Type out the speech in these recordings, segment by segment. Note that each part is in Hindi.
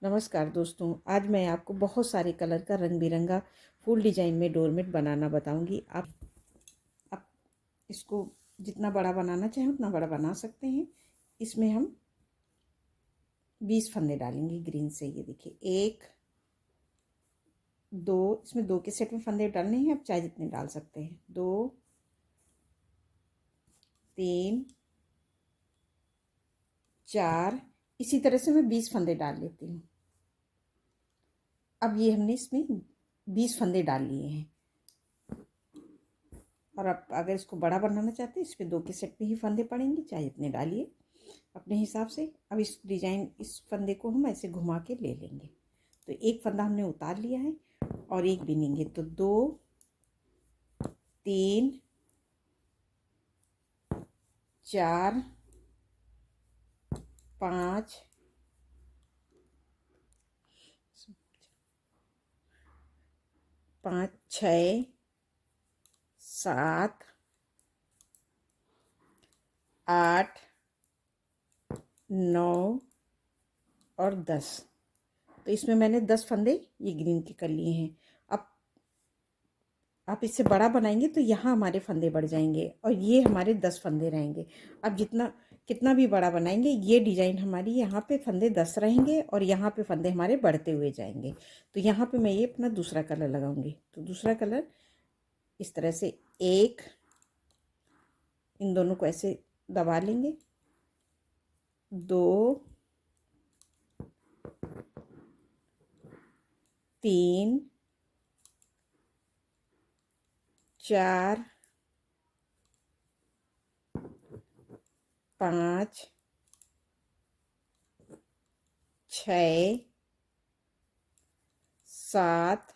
नमस्कार दोस्तों, आज मैं आपको बहुत सारे कलर का रंग बिरंगा फूल डिजाइन में डोरमेट बनाना बताऊंगी। आप इसको जितना बड़ा बनाना चाहें उतना बड़ा बना सकते हैं। इसमें हम 20 फंदे डालेंगे ग्रीन से। ये देखिए, एक दो, इसमें दो के सेट में फंदे डालने हैं। आप चाहे जितने डाल सकते हैं। दो, तीन, चार, इसी तरह से मैं 20 फंदे डाल लेती हूँ। अब ये हमने इसमें 20 फंदे डाल लिए हैं। और आप अगर इसको बड़ा बनाना चाहते हैं, इस पर दो के सेट में ही फंदे पड़ेंगे, चाहे इतने डालिए अपने हिसाब से। अब इस फंदे को हम ऐसे घुमा के ले लेंगे। तो एक फंदा हमने उतार लिया है और एक बिनेंगे। तो दो, तीन, चार, पाँच, पाँच, छः, सात, आठ, नौ और 10। तो इसमें मैंने 10 फंदे ये ग्रीन के कर लिए हैं। अब आप इससे बड़ा बनाएंगे तो यहाँ हमारे फंदे बढ़ जाएंगे और ये हमारे 10 फंदे रहेंगे। अब कितना भी बड़ा बनाएंगे, ये डिजाइन हमारी यहाँ पे फंदे 10 रहेंगे और यहाँ पे फंदे हमारे बढ़ते हुए जाएंगे। तो यहाँ पे मैं ये अपना दूसरा कलर लगाऊंगी। तो दूसरा कलर इस तरह से एक, इन दोनों को ऐसे दबा लेंगे। दो, तीन, चार, पाँच, छः, सात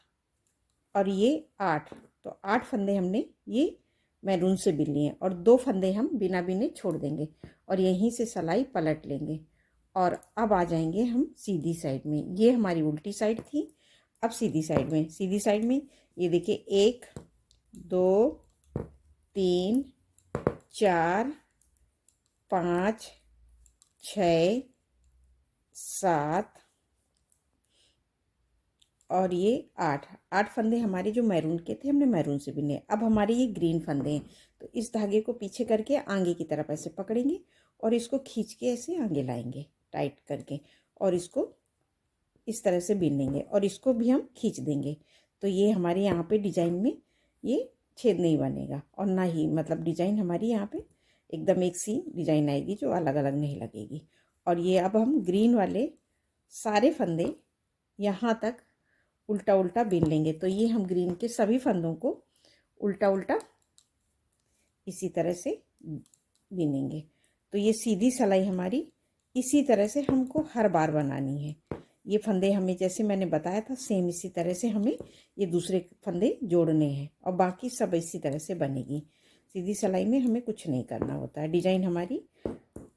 और ये 8। तो 8 फंदे हमने ये मैरून से बिन लिए और 2 फंदे हम बिना बिने छोड़ देंगे और यहीं से सिलाई पलट लेंगे। और अब आ जाएंगे हम सीधी साइड में। ये हमारी उल्टी साइड थी। अब सीधी साइड में ये देखिए, एक, दो, तीन, चार, पाँच, छ, सात और ये 8 फंदे हमारे जो मैरून के थे, हमने मैरून से बिने। अब हमारे ये ग्रीन फंदे हैं। तो इस धागे को पीछे करके आगे की तरफ ऐसे पकड़ेंगे और इसको खींच के ऐसे आगे लाएंगे टाइट करके, और इसको इस तरह से बिनेंगे और इसको भी हम खींच देंगे। तो ये हमारे यहाँ पे डिजाइन में ये छेद नहीं बनेगा और ना ही मतलब डिजाइन हमारी यहाँ पे एकदम एक सी डिजाइन आएगी जो अलग अलग नहीं लगेगी। और ये अब हम ग्रीन वाले सारे फंदे यहाँ तक उल्टा उल्टा बिन लेंगे। तो ये हम ग्रीन के सभी फंदों को उल्टा उल्टा इसी तरह से बिनेंगे। तो ये सीधी सिलाई हमारी इसी तरह से हमको हर बार बनानी है। ये फंदे हमें जैसे मैंने बताया था सेम इसी तरह से हमें ये दूसरे फंदे जोड़ने हैं और बाकी सब इसी तरह से बनेगी। सीधी सिलाई में हमें कुछ नहीं करना होता है। डिजाइन हमारी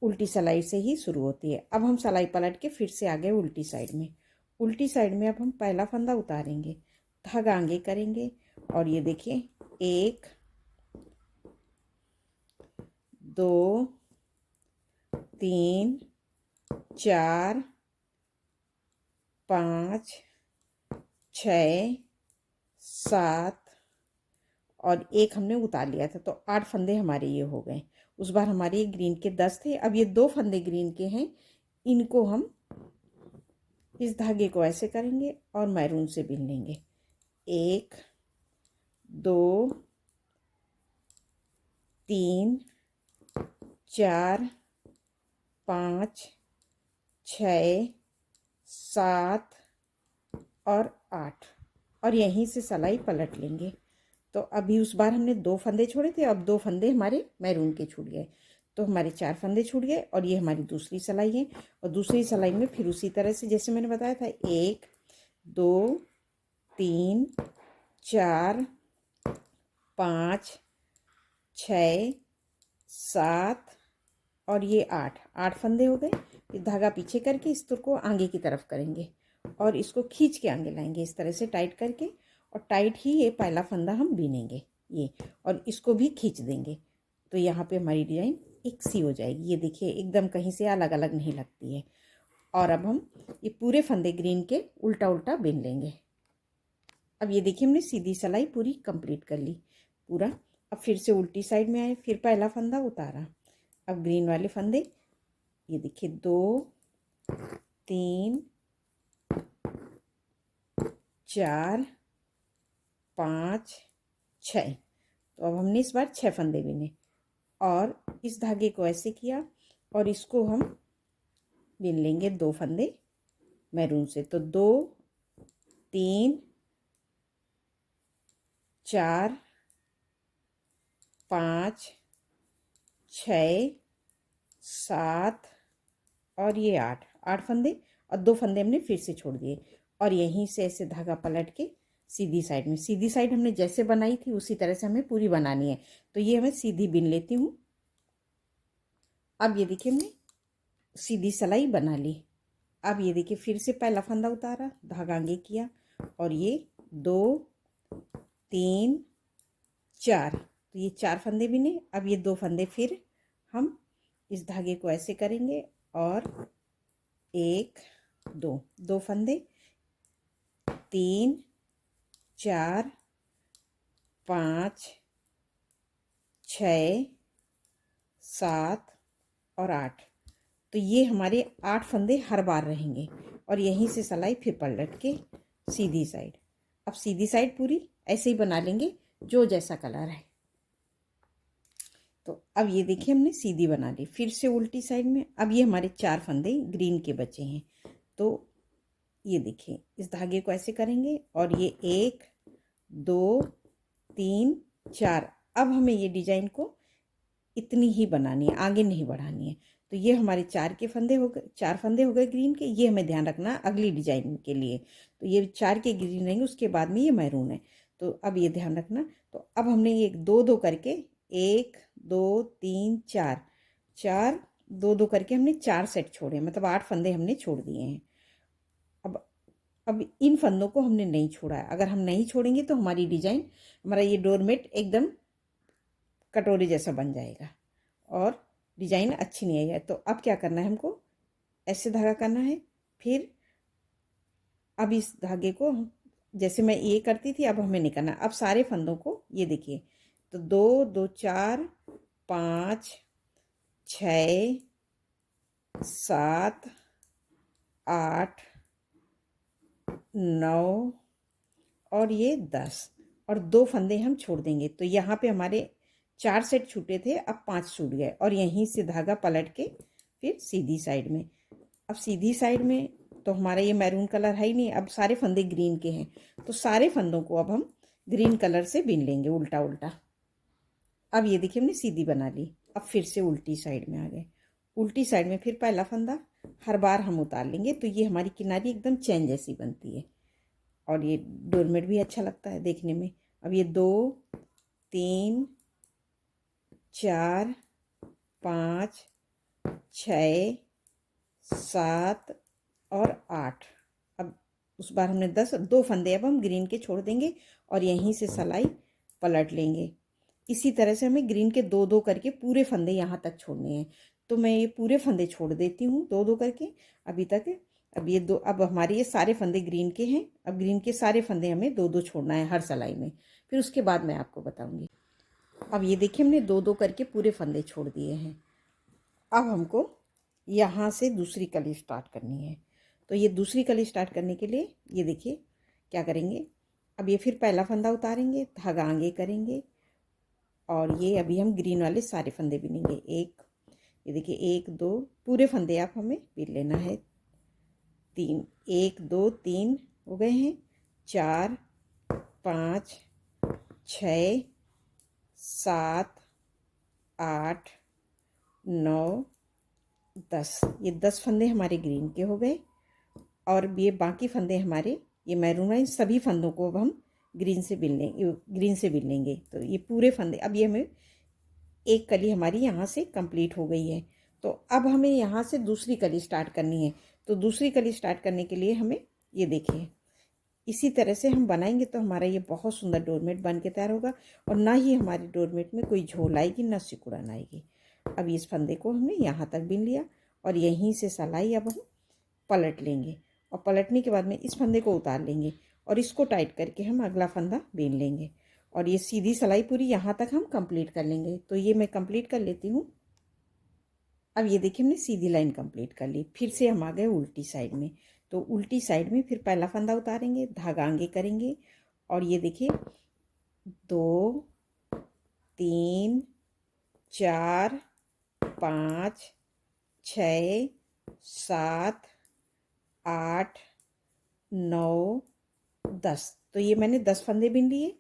उल्टी सिलाई से ही शुरू होती है। अब हम सिलाई पलट के फिर से आ गए उल्टी साइड में। उल्टी साइड में अब हम पहला फंदा उतारेंगे, धागा आगे करेंगे और ये देखिए, एक, दो, तीन, चार, पाँच, छ, सात और एक हमने उतार लिया था। तो 8 फंदे हमारे ये हो गए। उस बार हमारे ये ग्रीन के 10 थे। अब ये 2 फंदे ग्रीन के हैं, इनको हम इस धागे को ऐसे करेंगे और मैरून से बिन लेंगे। एक, दो, तीन, चार, पाँच, छ, सात और 8 और यहीं से सिलाई पलट लेंगे। तो अभी उस बार हमने 2 फंदे छोड़े थे, अब 2 फंदे हमारे मैरून के छूट गए। तो हमारे 4 फंदे छूट गए और ये हमारी दूसरी सिलाई है। और दूसरी सिलाई में फिर उसी तरह से जैसे मैंने बताया था, एक, दो, तीन, चार, पाँच, छ, सात और ये 8 फंदे हो गए। फिर धागा पीछे करके इस तुर को आगे की तरफ करेंगे और इसको खींच के आगे लाएंगे इस तरह से टाइट करके, और टाइट ही ये पहला फंदा हम बिनेंगे ये, और इसको भी खींच देंगे। तो यहाँ पे हमारी डिजाइन एक सी हो जाएगी। ये देखिए, एकदम कहीं से अलग अलग नहीं लगती है। और अब हम ये पूरे फंदे ग्रीन के उल्टा उल्टा बिन लेंगे। अब ये देखिए हमने सीधी सिलाई पूरी कंप्लीट कर ली पूरा। अब फिर से उल्टी साइड में आए, फिर पहला फंदा उतारा। अब ग्रीन वाले फंदे ये देखिए 2 3 4 5 6। तो अब हमने इस बार 6 फंदे बिने और इस धागे को ऐसे किया और इसको हम बिन लेंगे 2 फंदे मैरून से। तो 2 3 4 5 6 7 और ये 8 फंदे और 2 फंदे हमने फिर से छोड़ दिए और यहीं से ऐसे धागा पलट के सीधी साइड में, सीधी साइड हमने जैसे बनाई थी उसी तरह से हमें पूरी बनानी है। तो ये मैं सीधी बिन लेती हूँ। अब ये देखिए हमने सीधी सिलाई बना ली। अब ये देखिए फिर से पहला फंदा उतारा, धागा आगे किया और ये 2 3 4। तो ये 4 फंदे बिने। अब ये 2 फंदे फिर हम इस धागे को ऐसे करेंगे और 1 2 फंदे 3 4 5 6 7 और 8। तो ये हमारे 8 फंदे हर बार रहेंगे और यहीं से सिलाई फिर पलट के सीधी साइड। अब सीधी साइड पूरी ऐसे ही बना लेंगे जो जैसा कलर है। तो अब ये देखिए हमने सीधी बना ली, फिर से उल्टी साइड में। अब ये हमारे 4 फंदे ग्रीन के बचे हैं। तो ये देखिए इस धागे को ऐसे करेंगे और ये 1 2 3 4। अब हमें ये डिजाइन को इतनी ही बनानी है, आगे नहीं बढ़ानी है। तो ये हमारे 4 के फंदे हो गए, 4 फंदे हो गए ग्रीन के। ये हमें ध्यान रखना अगली डिजाइन के लिए। तो ये 4 के ग्रीन रहेंगे, उसके बाद में ये मैरून है। तो अब ये ध्यान रखना। तो अब हमने ये 2 2 करके 1 2 3 4 4 2 2 करके हमने 4 सेट छोड़े, मतलब 8 फंदे हमने छोड़ दिए हैं। अब इन फंदों को हमने नहीं छोड़ा है। अगर हम नहीं छोड़ेंगे तो हमारी डिजाइन, हमारा ये डोरमेट एकदम कटोरे जैसा बन जाएगा और डिजाइन अच्छी नहीं आएगी। तो अब क्या करना है, हमको ऐसे धागा करना है। फिर अब इस धागे को जैसे मैं ये करती थी अब हमें नहीं करना। अब सारे फंदों को ये देखिए, तो 2 2 4 5 6 7 8 9 और ये 10 और 2 फंदे हम छोड़ देंगे। तो यहाँ पे हमारे 4 सेट छूटे थे, अब 5 छूट गए और यहीं से धागा पलट के फिर सीधी साइड में। अब सीधी साइड में तो हमारा ये मैरून कलर है ही नहीं, अब सारे फंदे ग्रीन के हैं। तो सारे फंदों को अब हम ग्रीन कलर से बिन लेंगे उल्टा उल्टा। अब ये देखिए हमने सीधी बना ली। अब फिर से उल्टी साइड में आ गए। उल्टी साइड में फिर पहला फंदा हर बार हम उतार लेंगे। तो ये हमारी किनारी एकदम चैन जैसी बनती है और ये डोरमेट भी अच्छा लगता है देखने में। अब ये 2 3 4 5 6 7 और 8। अब उस बार हमने 10, 2 फंदे अब हम ग्रीन के छोड़ देंगे और यहीं से सिलाई पलट लेंगे। इसी तरह से हमें ग्रीन के 2 2 करके पूरे फंदे यहाँ तक छोड़ने हैं। तो मैं ये पूरे फंदे छोड़ देती हूँ 2 2 करके अभी तक। अब ये 2, अब हमारे ये सारे फंदे ग्रीन के हैं। अब ग्रीन के सारे फंदे हमें 2 2 छोड़ना है हर सिलाई में, फिर उसके बाद मैं आपको बताऊँगी। अब ये देखिए हमने 2 2 करके पूरे फंदे छोड़ दिए हैं। अब हमको यहाँ से दूसरी कली स्टार्ट करनी है। तो ये दूसरी कली स्टार्ट करने के लिए ये देखिए क्या करेंगे। अब ये फिर पहला फंदा उतारेंगे, धागा आगे करेंगे और ये अभी हम ग्रीन वाले सारे फंदे बिनेंगे। ये देखिए 1 2 पूरे फंदे आप हमें बिन लेना है। 3 1 2 3 हो गए हैं। 4 5 6 7 8 9 10। ये 10 फंदे हमारे ग्रीन के हो गए और ये बाकी फंदे हमारे ये मैरून वाले सभी फंदों को अब हम ग्रीन से बिन लेंगे। तो ये पूरे फंदे, अब ये हमें एक कली हमारी यहाँ से कंप्लीट हो गई है। तो अब हमें यहाँ से दूसरी कली स्टार्ट करनी है। तो दूसरी कली स्टार्ट करने के लिए हमें ये देखिए इसी तरह से हम बनाएंगे तो हमारा ये बहुत सुंदर डोरमेट बन के तैयार होगा और ना ही हमारे डोरमेट में कोई झोल आएगी ना सिकुड़न आएगी। अब इस फंदे को हमने यहाँ तक बिन लिया और यहीं से सिलाई अब हम पलट लेंगे और पलटने के बाद में इस फंदे को उतार लेंगे और इसको टाइट करके हम अगला फंदा बीन लेंगे और ये सीधी सिलाई पूरी यहाँ तक हम कंप्लीट कर लेंगे। तो ये मैं कंप्लीट कर लेती हूँ। अब ये देखिए हमने सीधी लाइन कंप्लीट कर ली। फिर से हम आ गए उल्टी साइड में। तो उल्टी साइड में फिर पहला फंदा उतारेंगे, धागा आगे करेंगे और ये देखिए 2 3 4 5 6 7 8 9 10। तो ये मैंने 10 फंदे बीन लिए।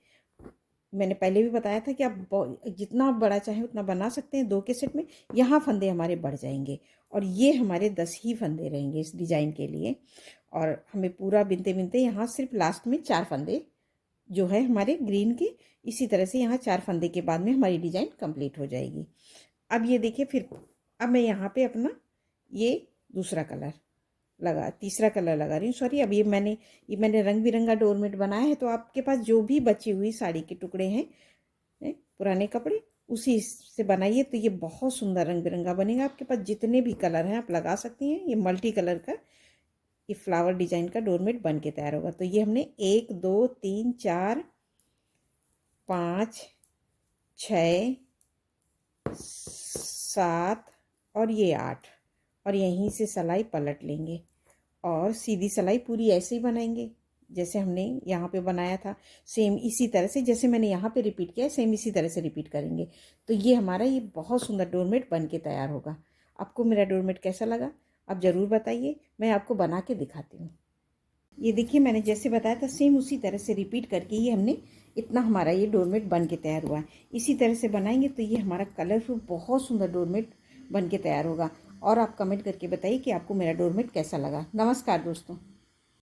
मैंने पहले भी बताया था कि आप जितना आप बड़ा चाहें उतना बना सकते हैं 2 के सेट में। यहाँ फंदे हमारे बढ़ जाएंगे और ये हमारे 10 ही फंदे रहेंगे इस डिज़ाइन के लिए। और हमें पूरा बिनते बिनते यहाँ सिर्फ लास्ट में 4 फंदे जो है हमारे ग्रीन के, इसी तरह से यहाँ 4 फंदे के बाद में हमारी डिज़ाइन कंप्लीट हो जाएगी। अब ये देखिए फिर अब मैं यहाँ पे अपना ये दूसरा कलर तीसरा कलर लगा रही हूँ। सॉरी, अब ये मैंने रंग बिरंगा डोरमेट बनाया है। तो आपके पास जो भी बची हुई साड़ी के टुकड़े हैं, पुराने कपड़े, उसी से बनाइए तो ये बहुत सुंदर रंग बिरंगा बनेगा। आपके पास जितने भी कलर हैं आप लगा सकती हैं। ये मल्टी कलर का ये फ्लावर डिजाइन का डोरमेट बन के तैयार होगा। तो ये हमने 1 2 3 4 5 6 7 और ये 8 और यहीं से सिलाई पलट लेंगे और सीधी सिलाई पूरी ऐसे ही बनाएंगे जैसे हमने यहाँ पे बनाया था। सेम इसी तरह से जैसे मैंने यहाँ पे रिपीट किया है, सेम इसी तरह से रिपीट करेंगे। तो ये हमारा ये बहुत सुंदर डोरमेट बन के तैयार होगा। आपको मेरा डोरमेट कैसा लगा आप ज़रूर बताइए, मैं आपको बना के दिखाती हूँ। ये देखिए मैंने जैसे बताया था सेम उसी तरह से रिपीट करके ये हमने इतना हमारा ये डोरमेट बन के तैयार हुआ है। इसी तरह से बनाएंगे तो ये हमारा कलरफुल बहुत सुंदर डोरमेट बन के तैयार होगा। और आप कमेंट करके बताइए कि आपको मेरा डोरमेट कैसा लगा। नमस्कार दोस्तों।